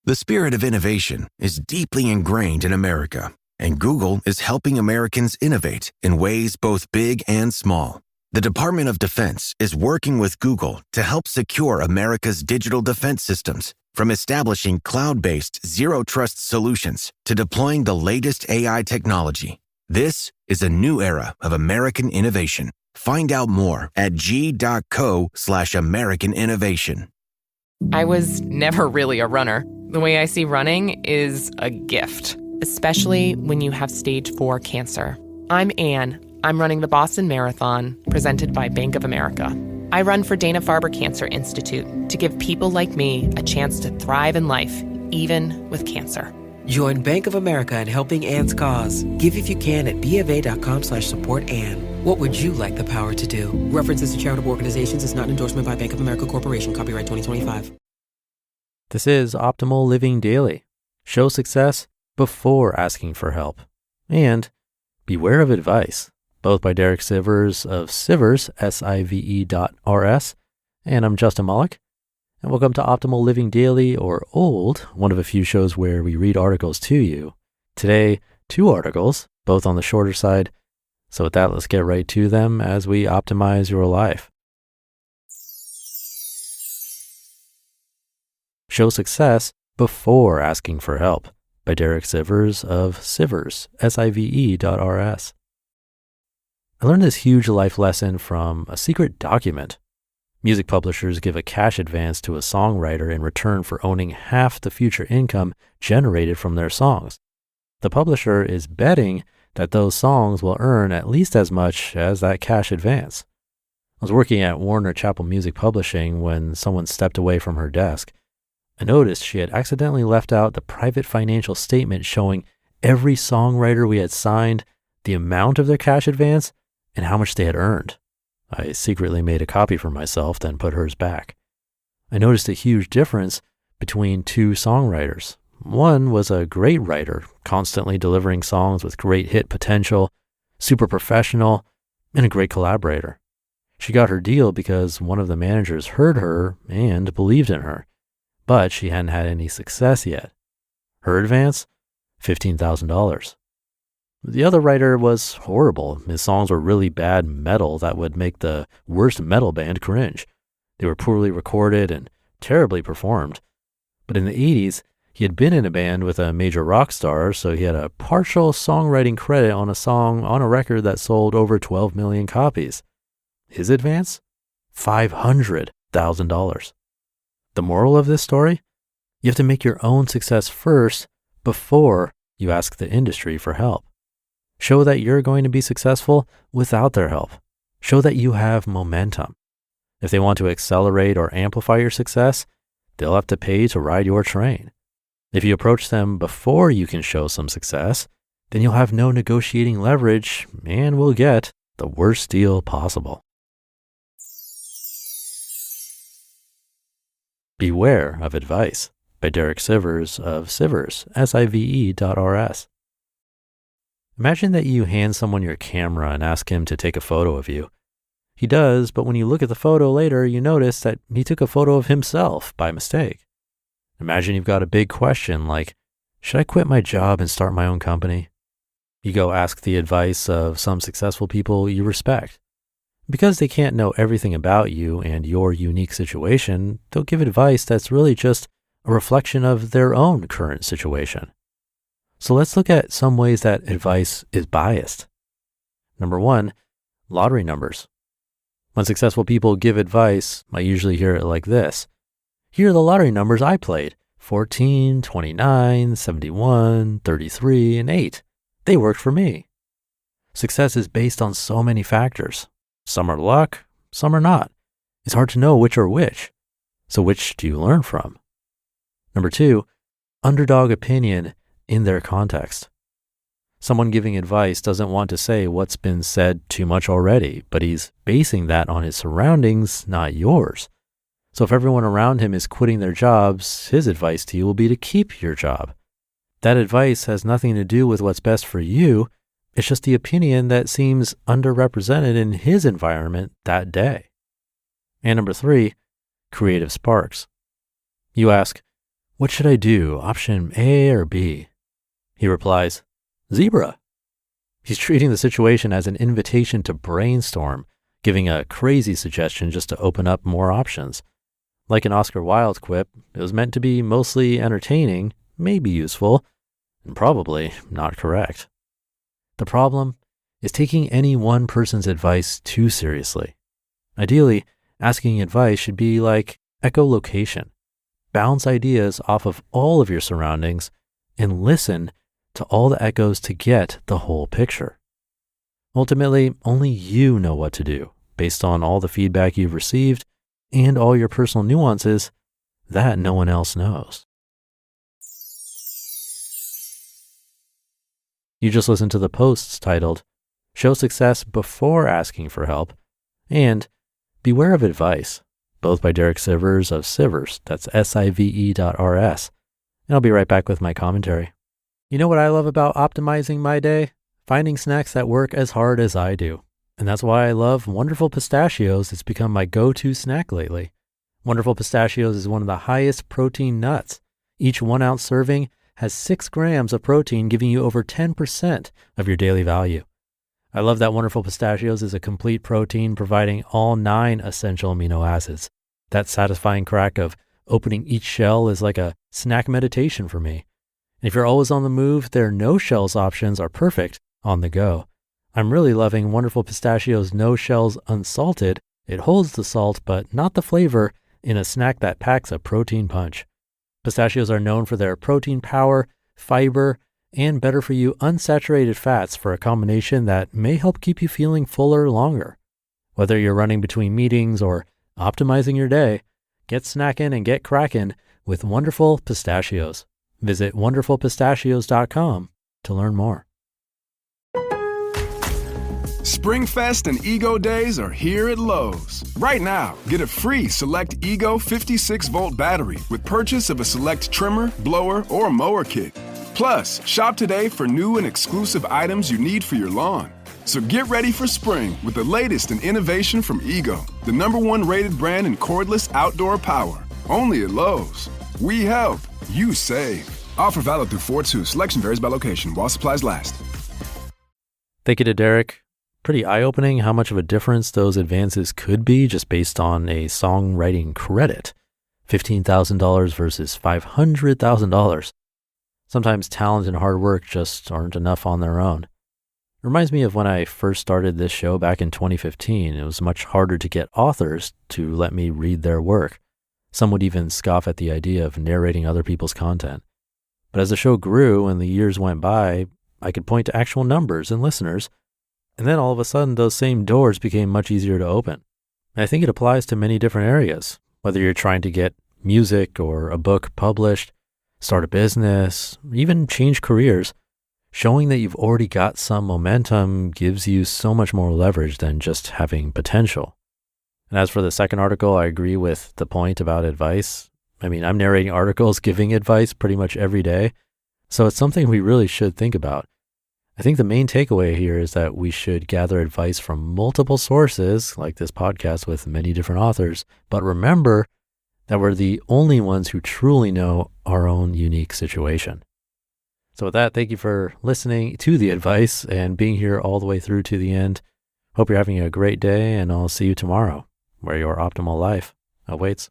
The spirit of innovation is deeply ingrained in America, and Google is helping Americans innovate in ways both big and small. The Department of Defense is working with Google to help secure America's digital defense systems, from establishing cloud-based zero-trust solutions to deploying the latest AI technology. This is a new era of American innovation. Find out more at g.co/American innovation. I was never really a runner. The way I see running is a gift, especially when you have stage 4 cancer. I'm Anne. I'm running the Boston Marathon, presented by Bank of America. I run for Dana-Farber Cancer Institute to give people like me a chance to thrive in life, even with cancer. Join Bank of America in helping Anne's cause. Give if you can at BofA.com/supportAnne. What would you like the power to do? References to charitable organizations is not an endorsement by Bank of America Corporation. Copyright 2025. This is Optimal Living Daily. Show success before asking for help. And beware of advice, both by Derek Sivers of Sivers, SIVE.RS. And I'm Justin Malik. And welcome to Optimal Living Daily, or OLD, one of a few shows where we read articles to you. Today, 2 articles, both on the shorter side. So with that, let's get right to them as we optimize your life. Show success before asking for help, by Derek Sivers of Sivers, SIVE.RS. I learned this huge life lesson from a secret document. Music publishers give a cash advance to a songwriter in return for owning half the future income generated from their songs. The publisher is betting that those songs will earn at least as much as that cash advance. I was working at Warner Chappell Music Publishing when someone stepped away from her desk. I noticed she had accidentally left out the private financial statement showing every songwriter we had signed, the amount of their cash advance, and how much they had earned. I secretly made a copy for myself, then put hers back. I noticed a huge difference between 2 songwriters. One was a great writer, constantly delivering songs with great hit potential, super professional, and a great collaborator. She got her deal because one of the managers heard her and believed in her, but she hadn't had any success yet. Her advance? $15,000. The other writer was horrible. His songs were really bad metal that would make the worst metal band cringe. They were poorly recorded and terribly performed. But in the 80s, he had been in a band with a major rock star, so he had a partial songwriting credit on a song on a record that sold over 12 million copies. His advance? $500,000. The moral of this story? You have to make your own success first before you ask the industry for help. Show that you're going to be successful without their help. Show that you have momentum. If they want to accelerate or amplify your success, they'll have to pay to ride your train. If you approach them before you can show some success, then you'll have no negotiating leverage and will get the worst deal possible. Beware of advice, by Derek Sivers of Sivers, SIVE.RS. Imagine that you hand someone your camera and ask him to take a photo of you. He does, but when you look at the photo later, you notice that he took a photo of himself by mistake. Imagine you've got a big question like, should I quit my job and start my own company? You go ask the advice of some successful people you respect. Because they can't know everything about you and your unique situation, they'll give advice that's really just a reflection of their own current situation. So let's look at some ways that advice is biased. Number 1, lottery numbers. When successful people give advice, I usually hear it like this. Here are the lottery numbers I played: 14, 29, 71, 33, and 8. They worked for me. Success is based on so many factors. Some are luck, some are not. It's hard to know which are which. So which do you learn from? Number 2, underdog opinion in their context. Someone giving advice doesn't want to say what's been said too much already, but he's basing that on his surroundings, not yours. So if everyone around him is quitting their jobs, his advice to you will be to keep your job. That advice has nothing to do with what's best for you. It's just the opinion that seems underrepresented in his environment that day. And number 3, creative sparks. You ask, "What should I do, option A or B?" He replies, "Zebra." He's treating the situation as an invitation to brainstorm, giving a crazy suggestion just to open up more options. Like an Oscar Wilde quip, it was meant to be mostly entertaining, maybe useful, and probably not correct. The problem is taking any one person's advice too seriously. Ideally, asking advice should be like echolocation. Bounce ideas off of all of your surroundings and listen to all the echoes to get the whole picture. Ultimately, only you know what to do based on all the feedback you've received and all your personal nuances that no one else knows. You just listened to the posts titled "Show Success Before Asking for Help" and "Beware of Advice," both by Derek Sivers of Sivers, that's Sive.rs. And I'll be right back with my commentary. You know what I love about optimizing my day? Finding snacks that work as hard as I do. And that's why I love Wonderful Pistachios. It's become my go-to snack lately. Wonderful Pistachios is one of the highest protein nuts. Each 1 ounce serving has 6 grams of protein, giving you over 10% of your daily value. I love that Wonderful Pistachios is a complete protein, providing all 9 essential amino acids. That satisfying crack of opening each shell is like a snack meditation for me. And if you're always on the move, their no shells options are perfect on the go. I'm really loving Wonderful Pistachios No Shells Unsalted. It holds the salt, but not the flavor, in a snack that packs a protein punch. Pistachios are known for their protein power, fiber, and better for you unsaturated fats for a combination that may help keep you feeling fuller longer. Whether you're running between meetings or optimizing your day, get snacking and get cracking with Wonderful Pistachios. Visit wonderfulpistachios.com to learn more. SpringFest and Ego Days are here at Lowe's. Right now, get a free Select Ego 56-volt battery with purchase of a Select trimmer, blower, or mower kit. Plus, shop today for new and exclusive items you need for your lawn. So get ready for spring with the latest in innovation from Ego, the #1 rated brand in cordless outdoor power. Only at Lowe's. We help, you save. Offer valid through 4/2. Selection varies by location while supplies last. Thank you to Derek. Pretty eye-opening how much of a difference those advances could be just based on a songwriting credit. $15,000 versus $500,000. Sometimes talent and hard work just aren't enough on their own. It reminds me of when I first started this show back in 2015. It was much harder to get authors to let me read their work. Some would even scoff at the idea of narrating other people's content. But as the show grew and the years went by, I could point to actual numbers and listeners. And then all of a sudden, those same doors became much easier to open. And I think it applies to many different areas, whether you're trying to get music or a book published, start a business, even change careers. Showing that you've already got some momentum gives you so much more leverage than just having potential. And as for the second article, I agree with the point about advice. I mean, I'm narrating articles giving advice pretty much every day. So it's something we really should think about. I think the main takeaway here is that we should gather advice from multiple sources, like this podcast with many different authors, but remember that we're the only ones who truly know our own unique situation. So with that, thank you for listening to the advice and being here all the way through to the end. Hope you're having a great day, and I'll see you tomorrow, where your optimal life awaits.